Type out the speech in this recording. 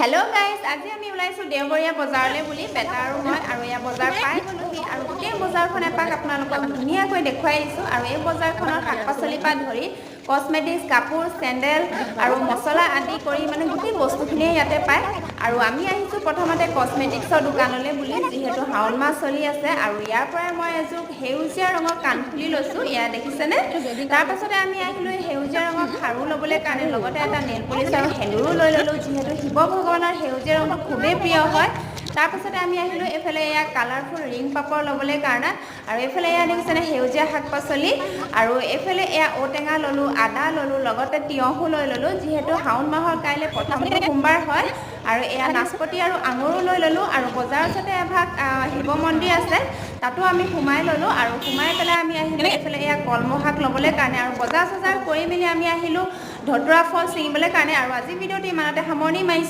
hello guys आज আমি ওলাইছো দেওবৰীয়া বজাৰলৈ বুলি বেটা আৰু মই আৰু এই বজাৰ পাই গলোহি আৰু গোটেই বজাৰখন এপাক আপোনালোকক ধুনীয়াকৈ দেখুৱাই দিছো আৰু এই বজাৰখনৰ শাক-পাচলি পা ধৰি কসমেটিক্স কাপোৰ চেন্ডেল আৰু মছলা আদি কৰি মানে গোটেই বস্তুখিনি ইয়াতে পায় আৰু আমি আহিছো প্ৰথমতে কসমেটিক্সৰ দোকানলৈ বুলি যেহেতু হাউল মাছ চলি আছে আৰু ইয়াৰ পৰা মই এজোক হেউজীয়া ৰঙৰ কাণফুলি লৈছো ইয়া দেখিছেনে তাৰ পাছতে আমি আহিলো হেউজীয়া ৰঙৰ খাৰু লবলৈ কাৰণে লগতে এটা নেল পলিশ আৰু হেন্দুৰো লৈ ললো যেহেতু শিৱ ভগৱানৰ হেউজীয়া ৰংটো খুবেই প্ৰিয় হয় তাৰ পাছতে আমি আহিলো এফালে ইয়া কালাৰফুল ৰিং পাপৰ লবলৈ কাৰণে আৰু এফালে ইয়া দেখিছেনে হেউজীয়া শাক-পাচলি আৰু এফালে ইয়া ঔটেঙা ললো আদা ললো লগতে তিয়হু লৈ ললো যেহেতু হাউন মাহৰ কাইলে প্ৰথমটো সোমবাৰ হয় আৰু এয়া নাচপতি আৰু আঙুৰো লৈ ললো আৰু বজাৰতে এভাগ শিৱ মন্দিৰ আছে তাতো আমি সোমাই ললো আৰু সোমাই পেলাই আমি আহিলো এফালে ইয়া কলমহাক লবলৈ কাৰণে আৰু বজাৰ কৰি মেলি আমি আহিলো ধতুৰা ফল চিঙিবলৈ কাৰণে আৰু আজি ভিডিওটি ইমানতে সামৰণি মাৰিছো